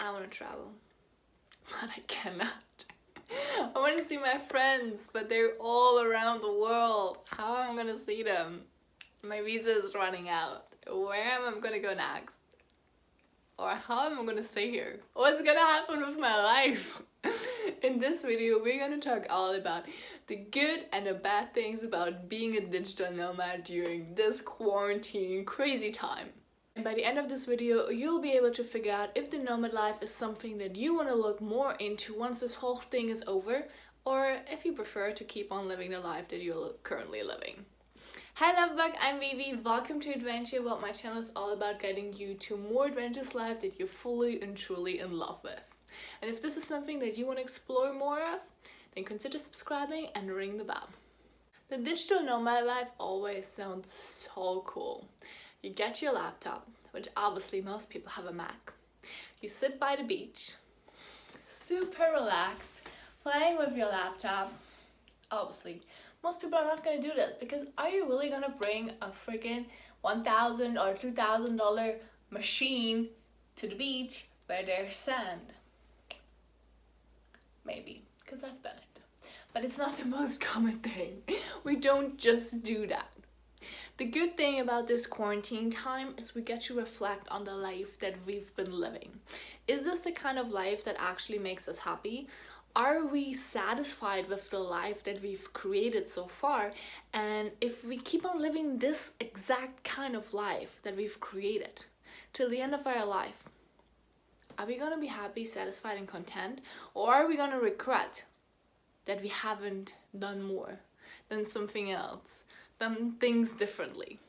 I want to travel, but I cannot. I want to see my friends, but they're all around the world. How am I gonna see them? My visa is running out. Where am I gonna go next? Or how am I gonna stay here? What's gonna happen with my life? In this video, we're gonna talk all about the good and the bad things about being a digital nomad during this quarantine crazy time. And by the end of this video, you'll be able to figure out if the nomad life is something that you want to look more into once this whole thing is over, or if you prefer to keep on living the life that you're currently living. Hi Lovebug, I'm Vivi. Welcome to Adventure. Well, my channel is all about guiding you to more adventurous life that you're fully and truly in love with. And if this is something that you want to explore more of, then consider subscribing and ring the bell. The digital nomad life always sounds so cool. You get your laptop, which obviously most people have a Mac. You sit by the beach, super relaxed, playing with your laptop. Obviously, most people are not going to do this because are you really going to bring a freaking $1,000 or $2,000 machine to the beach where there's sand? Maybe, because I've done it. But it's not the most common thing. We don't just do that. The good thing about this quarantine time is we get to reflect on the life that we've been living. Is this the kind of life that actually makes us happy? Are we satisfied with the life that we've created so far? And if we keep on living this exact kind of life that we've created till the end of our life, are we going to be happy, satisfied and content? Or are we going to regret that we haven't done more than something else? Done things differently?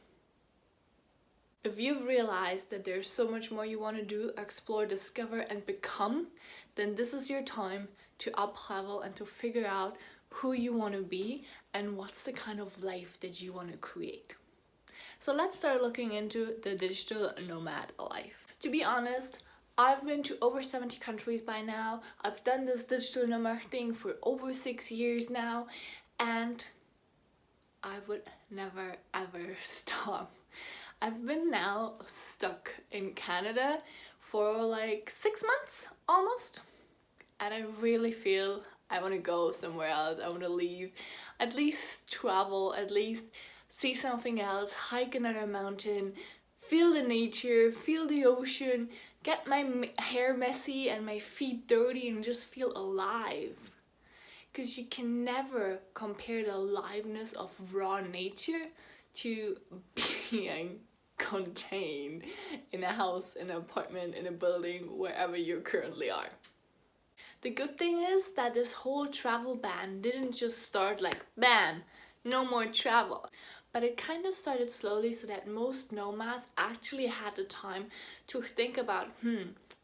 If you've realized that there's so much more you want to do, explore, discover and become, then this is your time to up level and to figure out who you want to be and what's the kind of life that you want to create. So let's start looking into the digital nomad life. To be honest, I've been to over 70 countries by now. I've done this digital nomad thing for over 6 years now, and I would never ever stop. I've been now stuck in Canada for like 6 months almost, and I really feel I want to go somewhere else. I want to leave, at least travel, at least see something else, hike another mountain, feel the nature, feel the ocean, get my hair messy and my feet dirty and just feel alive. Because you can never compare the aliveness of raw nature to being contained in a house, in an apartment, in a building, wherever you currently are. The good thing is that this whole travel ban didn't just start like bam, no more travel. But it kind of started slowly so that most nomads actually had the time to think about,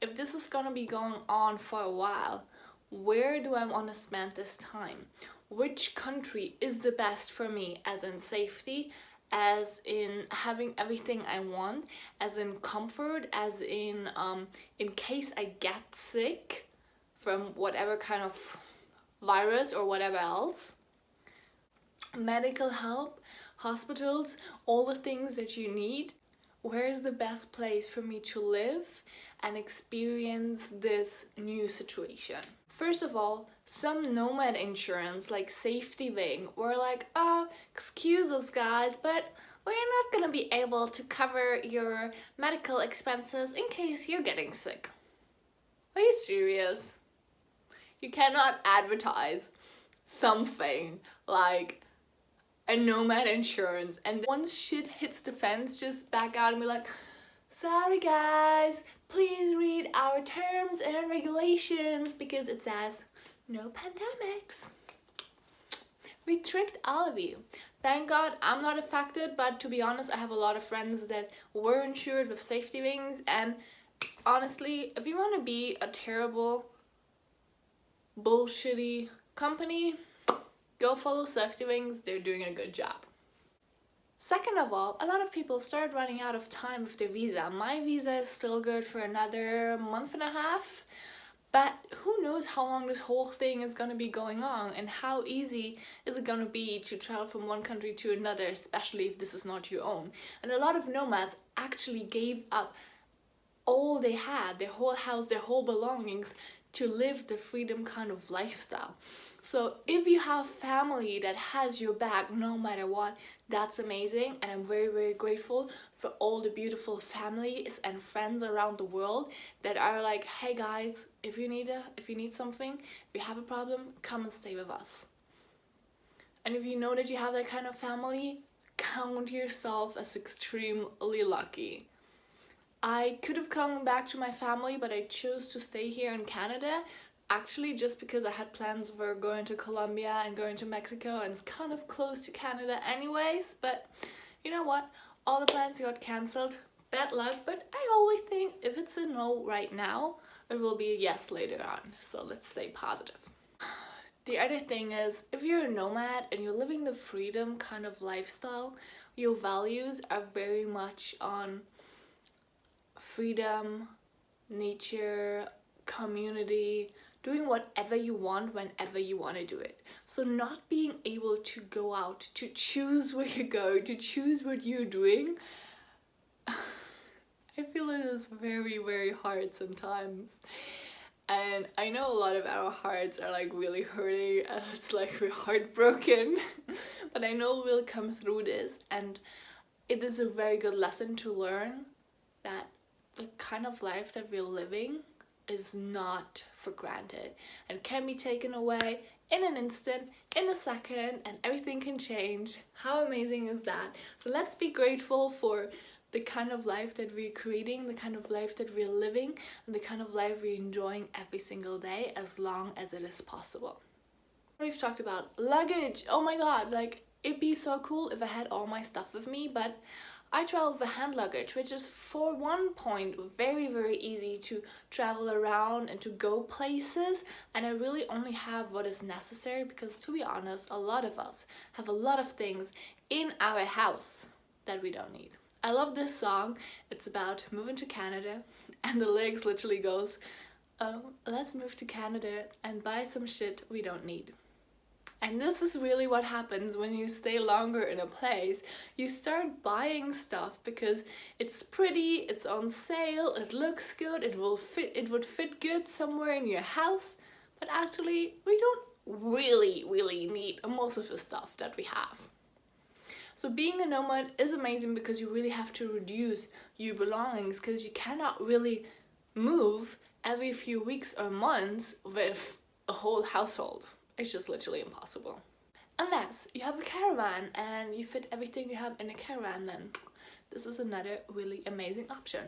if this is gonna be going on for a while, where do I want to spend this time? Which country is the best for me, as in safety, as in having everything I want, as in comfort, as in case I get sick from whatever kind of virus or whatever else, medical help, hospitals, all the things that you need. Where is the best place for me to live and experience this new situation? First of all, some nomad insurance like Safety Wing were like, oh, excuse us guys, but we're not gonna be able to cover your medical expenses in case you're getting sick. Are you serious? You cannot advertise something like a nomad insurance and once shit hits the fence, just back out and be like, sorry guys, please read our terms and regulations because it says no pandemics. We tricked all of you. Thank God I'm not affected, but to be honest, I have a lot of friends that were insured with Safety Wings, and honestly, if you want to be a terrible, bullshitty company, go follow Safety Wings. They're doing a good job. Second of all, a lot of people start running out of time with their visa. My visa is still good for another month and a half, but who knows how long this whole thing is going to be going on and how easy is it going to be to travel from one country to another, especially if this is not your own. And a lot of nomads actually gave up all they had, their whole house, their whole belongings, to live the freedom kind of lifestyle. So if you have family that has your back no matter what, that's amazing, and I'm very, very grateful for all the beautiful families and friends around the world that are like, hey guys, if you need something, if you have a problem, come and stay with us. And if you know that you have that kind of family, count yourself as extremely lucky. I could have come back to my family, but I chose to stay here in Canada, actually just because I had plans for going to Colombia and going to Mexico, and it's kind of close to Canada anyways. But you know what, all the plans got cancelled. Bad luck, but I always think if it's a no right now, it will be a yes later on, so let's stay positive. The other thing is, if you're a nomad and you're living the freedom kind of lifestyle, your values are very much on freedom, nature, community, doing whatever you want whenever you want to do it. So not being able to go out, to choose where you go, to choose what you're doing, I feel it is very, very hard sometimes. And I know a lot of our hearts are like really hurting and it's like we're heartbroken. But I know we'll come through this, and it is a very good lesson to learn that the kind of life that we're living is not for granted and can be taken away in an instant, in a second, and everything can change. How amazing is that? So let's be grateful for the kind of life that we're creating, the kind of life that we're living, and the kind of life we're enjoying every single day, as long as it is possible. We've talked about luggage. Oh my god, like it'd be so cool if I had all my stuff with me, but I travel with hand luggage, which is for one point very, very easy to travel around and to go places, and I really only have what is necessary, because to be honest, a lot of us have a lot of things in our house that we don't need. I love this song. It's about moving to Canada, and the lyrics literally goes, oh, let's move to Canada and buy some shit we don't need. And this is really what happens when you stay longer in a place. You start buying stuff because it's pretty, it's on sale, it looks good, it would fit good somewhere in your house, but actually we don't really need most of the stuff that we have. So being a nomad is amazing because you really have to reduce your belongings, because you cannot really move every few weeks or months with a whole household. It's just literally impossible. Unless you have a caravan and you fit everything you have in a caravan, then this is another really amazing option.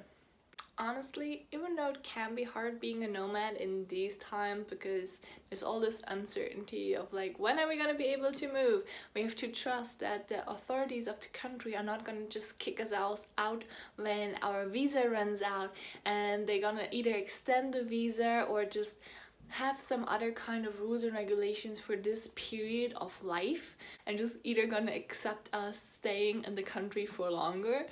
Honestly, even though it can be hard being a nomad in these times, because there's all this uncertainty of like, when are we going to be able to move? We have to trust that the authorities of the country are not going to just kick us out when our visa runs out, and they're going to either extend the visa or just have some other kind of rules and regulations for this period of life, and just either gonna accept us staying in the country for longer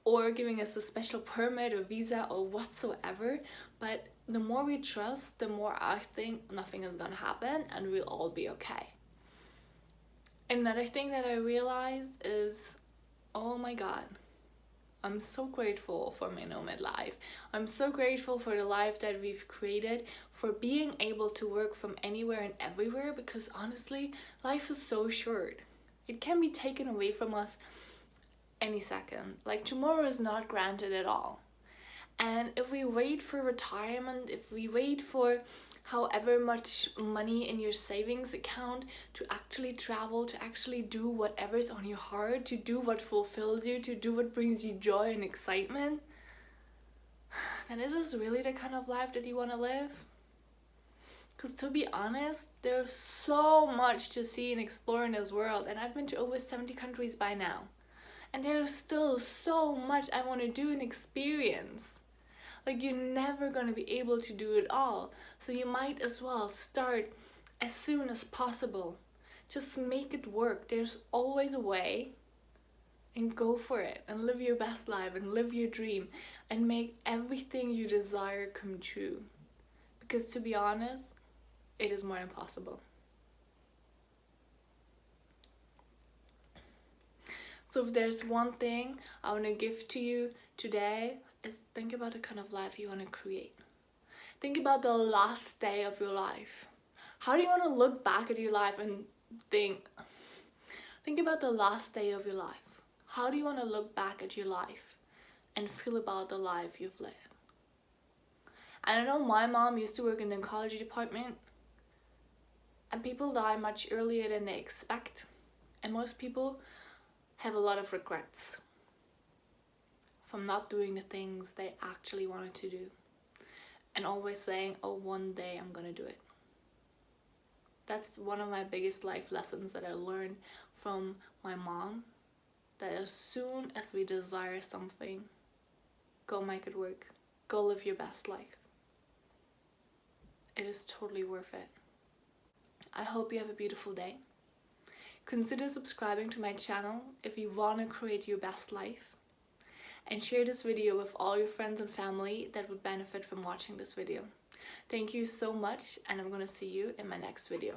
or giving us a special permit or visa or whatsoever. But the more we trust, the more I think nothing is gonna happen and we'll all be okay. Another thing that I realized is, oh my god, I'm so grateful for my nomad life. I'm so grateful for the life that we've created, for being able to work from anywhere and everywhere, because honestly, life is so short. It can be taken away from us any second. Like, tomorrow is not granted at all. And if we wait for retirement, if we wait for however much money in your savings account to actually travel, to actually do whatever's on your heart, to do what fulfills you, to do what brings you joy and excitement, then is this really the kind of life that you want to live? Because to be honest, there's so much to see and explore in this world, and I've been to over 70 countries by now, and there's still so much I want to do and experience. Like, you're never going to be able to do it all. So you might as well start as soon as possible. Just make it work. There's always a way. And go for it. And live your best life. And live your dream. And make everything you desire come true. Because to be honest, it is more than possible. So if there's one thing I want to give to you today, is think about the kind of life you want to create. Think about the last day of your life. How do you want to look back at your life and think about the last day of your life? How do you want to look back at your life and feel about the life you've led? And I know my mom used to work in the oncology department, and people die much earlier than they expect. And most people have a lot of regrets from not doing the things they actually wanted to do. And always saying, oh, one day I'm gonna do it. That's one of my biggest life lessons that I learned from my mom. That as soon as we desire something, go make it work. Go live your best life. It is totally worth it. I hope you have a beautiful day. Consider subscribing to my channel if you want to create your best life. And share this video with all your friends and family that would benefit from watching this video. Thank you so much, and I'm going to see you in my next video.